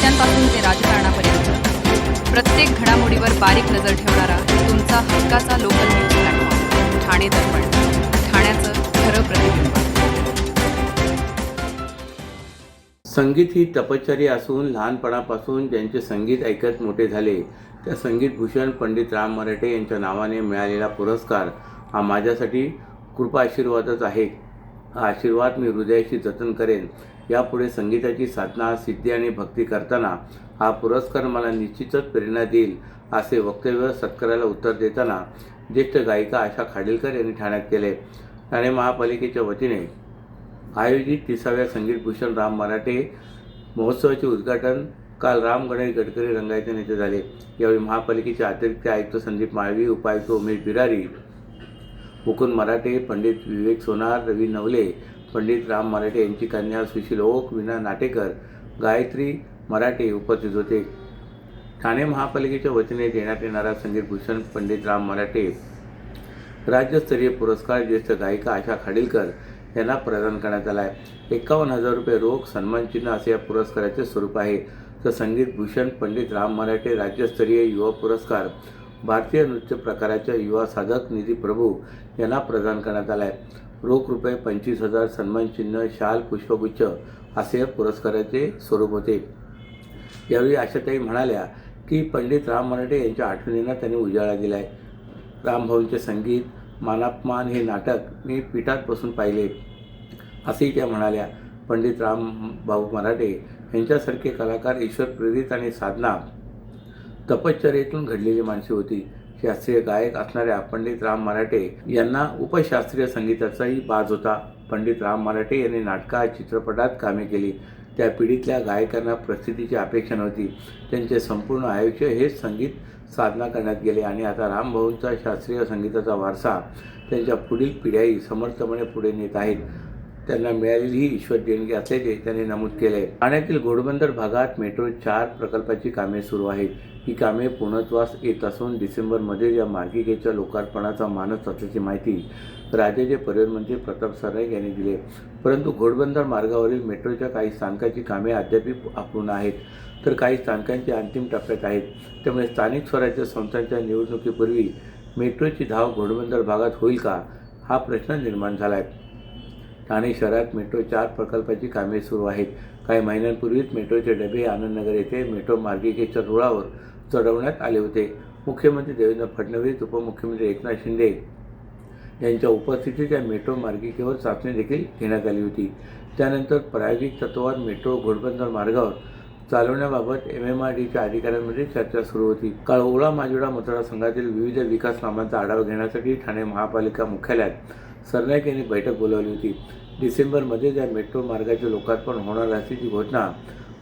नेत्यांपासून ते राजकारणापर्यंत प्रत्येक घडामोडीवर बारीक नजर ठेवणारा तुमचा हक्काचा लोकल न्यूज प्लॅटफॉर्म ठाणे दर्पण, ठाण्याचं खरं प्रतिबिंब. संगीत ही तपश्चर्या असून लहानपणापासून ज्यांचे संगीत ऐकत मोठे झाले त्या संगीतभूषण पंडित राम मराठे यांच्या नावाने मिळालेला पुरस्कार हा माझ्यासाठी कृपा आशीर्वादच आहे. हा आशीर्वाद मी हृदयाशी जतन करेन. यापुढे संगीताची साधना, सिद्धी आणि भक्ती करताना हा पुरस्कार मला निश्चितच प्रेरणा देईल असे वक्तव्य सत्काराला उत्तर देताना ज्येष्ठ गायिका आशा खाडीलकर यांनी ठाण्यात केले. ठाणे महापालिकेच्या वतीने आयोजित 30व्या संगीतभूषण राम मराठे महोत्सवाचे उद्घाटन काल राम गणेश गडकरी रंगायतन येथे झाले. यावेळी महापालिकेचे अतिरिक्त आयुक्त संदीप माळवी, उपायुक्त उमेश बिरारी, मुकुंद मराठे, पंडित विवेक सोनार, रवी नवले, पंडित राम मराठे यांची कन्या सुशील ओक, वीणा नाटेकर, गायत्री मराठे उपस्थित होते. ठाणे महापालिकेच्या वतीने देण्यात येणारा संगीतभूषण पंडित राम मराठे राज्यस्तरीय पुरस्कार ज्येष्ठ गायिका आशा खाडीलकर यांना प्रदान करण्यात आला आहे. 51,000 रुपये रोख सन्मानचिन्ह असे या पुरस्काराचे स्वरूप आहे. तर संगीतभूषण पंडित राम मराठे राज्यस्तरीय युवा पुरस्कार भारतीय नृत्य प्रकाराच्या युवा साधक निधी प्रभू यांना प्रदान करण्यात आला आहे. रोख रुपये 25,000, सन्मानचिन्ह, शाल, पुष्पगुच्छ असे या पुरस्काराचे स्वरूप होते. यावेळी आशाताई म्हणाल्या की पंडित राम मराठे यांच्या आठवणींना त्यांनी उजाळा दिला आहे. रामभाऊंचे संगीत, मानापमान हे नाटक मी पीठात बसून पाहिले असेही त्या म्हणाल्या. पंडित रामभाऊ मराठे यांच्यासारखे कलाकार ईश्वर प्रेरित आणि साधना तपश्चर्येतून घडलेली माणसे होती. शास्त्रीय गायक असणाऱ्या पंडित राम मराठे यांना उपशास्त्रीय संगीताचाही बाज होता. पंडित राम मराठे यांनी नाटकात, चित्रपटात कामे केली. त्या पिढीतल्या गायकांना प्रसिद्धीची अपेक्षा नव्हती. त्यांचे संपूर्ण आयुष्य हेच संगीत साधना करण्यात गेले आणि आता रामभाऊंचा शास्त्रीय संगीताचा वारसा त्यांच्या पुढील पिढ्याही समर्थपणे पुढे नेत आहेत. त्यांना मिळालेली ही ईश्वर देणगी असल्याचे त्यांनी नमूद केले. ठाण्यातील घोडबंदर भागात मेट्रो 4 प्रकल्पाची कामे सुरू आहेत. ही कामे पूर्णत्वास येत असून डिसेंबरमध्ये या मार्गिकेच्या लोकार्पणाचा मानस असल्याची माहिती राज्याचे परिवहन मंत्री प्रताप सरनाईक यांनी दिली. परंतु घोडबंदर मार्गावरील मेट्रोच्या काही स्थानकाची कामे अद्याप अपूर्ण आहेत, तर काही स्थानकांची अंतिम टप्प्यात आहेत. त्यामुळे स्थानिक स्वराज्य संस्थांच्या निवडणुकीपूर्वी मेट्रोची धाव घोडबंदर भागात होईल का, हा प्रश्न निर्माण झाला आहे. ठाणे शहरात मेट्रो 4 प्रकल्पाची कामे सुरू आहेत. काही महिन्यांपूर्वीच मेट्रोचे डबे आनंदनगर येथे मेट्रो मार्गिकेच्या रुळावर चढवण्यात आले होते. मुख्यमंत्री देवेंद्र फडणवीस, उपमुख्यमंत्री एकनाथ शिंदे यांच्या उपस्थितीत या मेट्रो मार्गिकेवर चाचणी देखील घेण्यात आली होती. त्यानंतर प्रायोगिक तत्वावर मेट्रो घोडबंदर मार्गावर चालवण्याबाबत MMRDच्या अधिकाऱ्यांमध्ये चर्चा सुरू होती. काल ओळा माजिवडा मतदारसंघातील विविध विकास कामांचा आढावा घेण्यासाठी ठाणे महापालिका मुख्यालयात सरनाईक यांनी बैठक बोलावली होती. डिसेंबरमध्ये या मेट्रो मार्गाचे लोकार्पण होणार असल्याची घोषणा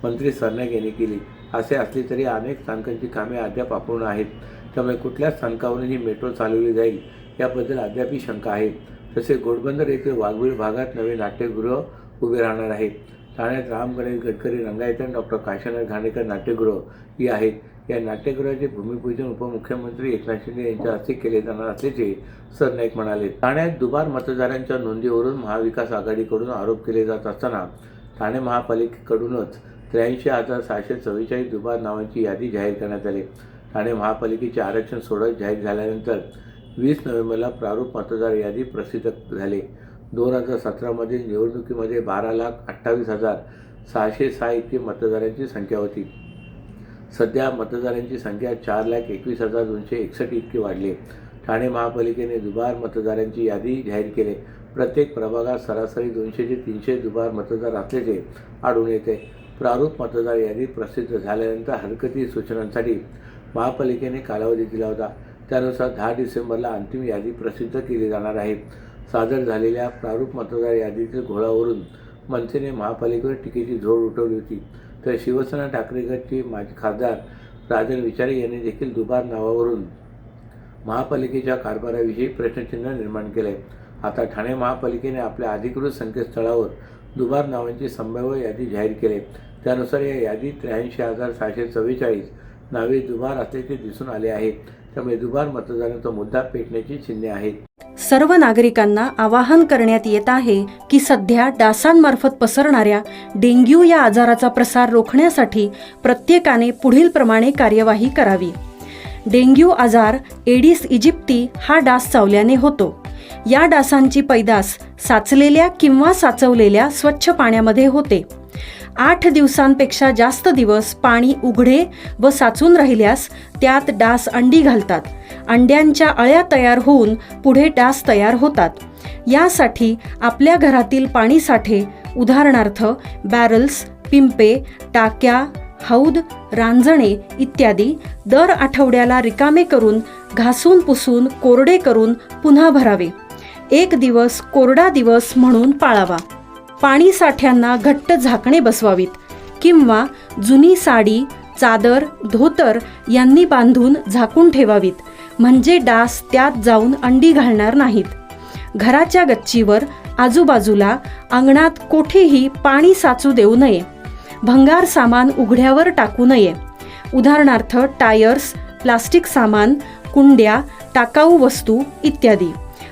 मंत्री सरनाईक यांनी केली. असे असले तरी अनेक स्थानकांची कामे अद्याप अपूर्ण आहेत. त्यामुळे कुठल्या स्थानकावरून ही मेट्रो चालवली जाईल याबद्दल अद्यापही शंका आहे. तसेच घोडबंदर येथील वाघबीळ भागात नवे नाट्यगृह उभे राहणार आहे. ठाण्यात राम गणेश गडकरी रंगायतन, डॉक्टर काशीनाथ घाणेकर नाट्यगृह ही आहेत. या नाट्यगृहाचे भूमिपूजन उपमुख्यमंत्री एकनाथ शिंदे यांच्या हस्ते केले जाणार असल्याचे सरनाईक म्हणाले. ठाण्यात दुबार मतदारांच्या नोंदीवरून महाविकास आघाडीकडून आरोप केले जात असताना ठाणे महापालिकेकडूनच 83,644 दुबार नावांची यादी जाहीर करण्यात आली. ठाणे महापालिकेचे आरक्षण सोडत जाहीर झाल्यानंतर 20 नोव्हेंबरला प्रारूप मतदार यादी प्रसिद्ध झाली. 2017मधील निवडणुकीमध्ये 12,28,606 इतकी मतदारांची संख्या होती. सध्या मतदारांची संख्या 4,21,261 इतकी वाढली. ठाणे महापालिकेने दुबार मतदारांची यादी जाहीर केली. प्रत्येक प्रभागात सरासरी 200 ते 300 दुबार मतदार असल्याचे आढळून येते. प्रारूप मतदार यादी प्रसिद्ध झाल्यानंतर हरकती सूचनांसाठी महापालिकेने कालावधी दिला होता. त्यानुसार 10 डिसेंबरला अंतिम यादी प्रसिद्ध केली जाणार आहे. सादर झालेल्या प्रारूप मतदार यादीतील घोळावरून मनसेने महापालिकेवर टीकेची झोड उठवली होती. तर शिवसेना ठाकरे गटचे माजी खासदार राजन विचारे यांनी देखील दुबार नावावरून महापालिकेच्या कारभाराविषयी प्रश्नचिन्ह निर्माण केले. आता ठाणे महापालिकेने आपल्या अधिकृत संकेतस्थळावर दुबार नावांची संभाव्य यादी जाहीर केली. त्यानुसार या यादीत 83,644 नावे दुबार असल्याचे दिसून आले आहे. त्यामुळे दुबार मतदानाचा मुद्दा पेटण्याची चिन्हे आहेत। सर्व नागरिकांना आवाहन करण्यात येत आहे की सध्या डासांमार्फत पसरणाऱ्या डेंग्यू या आजाराचा प्रसार रोखण्यासाठी प्रत्येकाने पुढीलप्रमाणे कार्यवाही करावी। डेंग्यू आजार एडिस इजिप्ती हा डास चावल्याने होतो। या डासांची पैदास साचलेल्या किंवा साचवलेल्या स्वच्छ पाण्यामध्ये होते। 8 दिवसांपेक्षा जास्त दिवस पाणी उघडे व साचून राहिल्यास त्यात डास अंडी घालतात। अंड्यांच्या अळ्या तयार होऊन पुढे डास तयार होतात। यासाठी आपल्या घरातील पाणीसाठे उदाहरणार्थ बॅरल्स, पिंपे, टाक्या, हौद, रांजणे इत्यादी दर आठवड्याला रिकामे करून घासून पुसून कोरडे करून पुन्हा भरावे। 1 दिवस कोरडा दिवस म्हणून पाळावा। पाणी साठ्यांना घट्ट झाकणे बसवावीत किंवा जुनी साडी, चादर, धोतर यांनी बांधून झाकून ठेवावीत, म्हणजे डास त्यात जाऊन अंडी घालणार नाहीत। घराच्या गच्चीवर, आजूबाजूला, अंगणात कोठेही पाणी साचू देऊ नये। भंगार सामान उघड्यावर टाकू नये, उदाहरणार्थ टायर्स, प्लास्टिक सामान, कुंड्या, टाकाऊ वस्तू इत्यादी।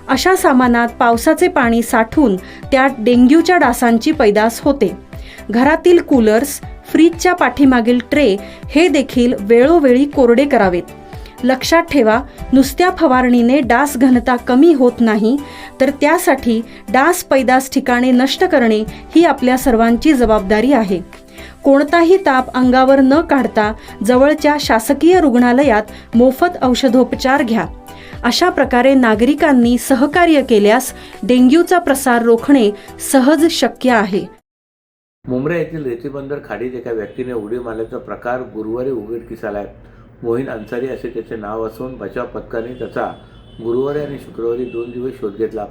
अशा सामानात पावसाचे पाणी साठून त्यात डेंग्यूच्या डासांची पैदास होते। घरातील कूलर्स, फ्रीजच्या पाठीमागील ट्रे हे देखील वेळोवेळी कोरडे करावेत। लक्षात ठेवा, नुसत्या फवारणीने डास घनता कमी होत नाही, तर त्यासाठी डास पैदास ठिकाणे नष्ट करणे ही आपल्या सर्वांची जबाबदारी आहे। कोणताही ताप अंगावर न काढता जवळच्या शासकीय रुग्णालयात मोफत औषधोपचार घ्या। अशा प्रकारे नागरिकांनी सहकार्य केल्यास डेंग्यूचा प्रसार रोखणे सहज शक्य आहे। मुंब्रा येथील रेतीबंदर खाडीत एका व्यक्तीने उडी मारल्याचा प्रकार गुरुवारी उघडकीस आलाय। मोहीन अन्सारी असे त्याचे नाव असून बचाव पथकाने त्याचा गुरुवारी आणि शुक्रवारी 2 दिवस शोध घेतला,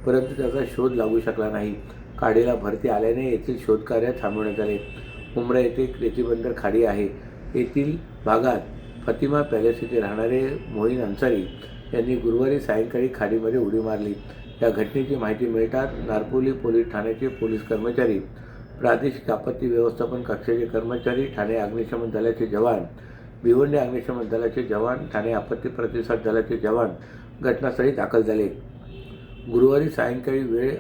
परंतु त्याचा शोध लागू शकला नाही। खाडीला भरती आल्याने येथील शोधकार्य थांबवण्यात आले। मुंब्रा येथे एक रेतीबंदर खाडी आहे। येथील भागात फतिमा पॅलेस येथे राहणारे मोहीन अन्सारी यांनी गुरुवारी सायंकाळी खाडीमध्ये उडी मारली। या घटनेची माहिती मिळताच नारपोली पोलीस ठाण्याचे पोलीस कर्मचारी, प्रादेशिक आपत्ती व्यवस्थापन कक्षाचे कर्मचारी, ठाणे अग्निशमन दलाचे जवान, भिवंडी अग्निशमन दलाचे जवान, ठाणे आपत्ती प्रतिसाद दलाचे जवान घटनास्थळी दाखल झाले। गुरुवारी सायंकाळी वेळ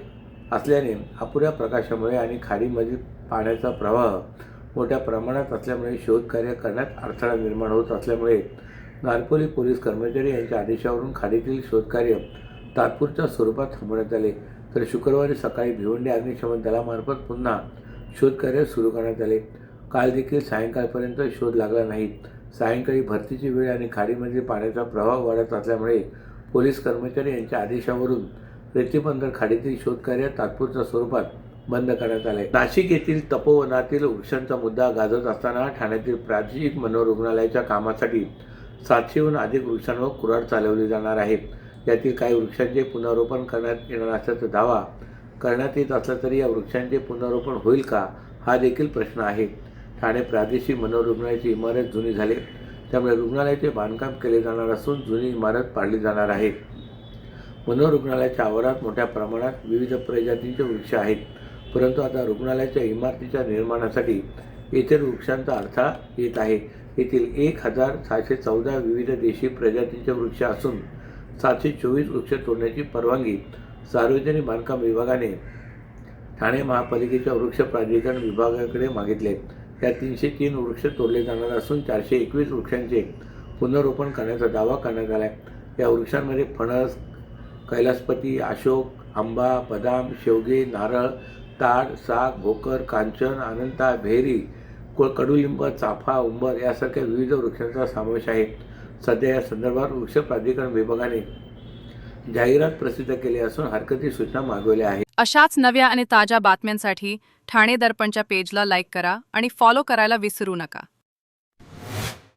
असल्याने अपुऱ्या प्रकाशामुळे आणि खाडीमधील पाण्याचा प्रवाह मोठ्या प्रमाणात असल्यामुळे शोधकार्य करण्यात अडथळा निर्माण होत असल्यामुळे नारपोली पोलीस कर्मचारी यांच्या आदेशावरून खाडीतील शोधकार्य तात्पुरत्या स्वरूपात थांबवण्यात आले, तर शुक्रवारी सकाळी भिवंडी अग्निशमन दलामार्फत पुन्हा शोधकार्य सुरू करण्यात आले। काल देखील सायंकाळपर्यंत शोध लागला नाही। सायंकाळी भरतीची वेळ आणि खाडीमधील पाण्याचा प्रवाह वाढत असल्यामुळे पोलीस कर्मचारी यांच्या आदेशावरून रेतीबंदर खाडीतील शोधकार्य तात्पुरत्या स्वरूपात बंद करण्यात आले। नाशिक येथील तपोवनातील वृक्षांचा मुद्दा गाजत असताना ठाण्यातील प्रादेशिक मनोरुग्णालयाच्या कामासाठी 700हून अधिक वृक्षांवर कुऱ्हाड चालवली जाणार आहे। यातील काही वृक्षांचे पुनर्रोपण करण्यात येणार असल्याचा दावा करण्यात येत असला तरी या वृक्षांचे पुनर्रोपण होईल का, हा देखील प्रश्न आहे। ठाणे प्रादेशिक मनोरुग्णालयाची इमारत जुनी झाली, त्यामुळे रुग्णालयाचे बांधकाम केले जाणार असून जुनी इमारत पाडली जाणार आहे। मनोरुग्णालयाच्या आवारात मोठ्या प्रमाणात विविध प्रजातींचे वृक्ष आहेत, परंतु आता रुग्णालयाच्या इमारतीच्या निर्माणासाठी येथील वृक्षांचा अडथळा येत आहे। येथील 1614 विविध देशी प्रजातींचे वृक्ष असून 724 वृक्ष तोडण्याची परवानगी सार्वजनिक बांधकाम विभागाने ठाणे महापालिकेच्या वृक्ष प्राधिकरण विभागाकडे मागितले। या 303 वृक्ष तोडले जाणार असून 421 वृक्षांचे पुनर्रोपण करण्याचा दावा करण्यात आला आहे। या वृक्षांमध्ये फणस, कैलासपती, अशोक, आंबा, बदाम, शेवगे, नारळ, ताड, साग, भोकर, कांचन, अनंता, भेरी, कडुलिंब, चाफा, उंबर यासारख्या विविध वृक्षांचा समावेश आहे। सध्या या संदर्भात वृक्ष प्राधिकरण विभागाने जाहिरात प्रसिद्ध केली असून हरकती सूचना मागवल्या आहेत। अशाच नव्या आणि ताज्या बातम्यांसाठी ठाणे दर्पणच्या पेजला लाईक करा आणि फॉलो करायला विसरू नका।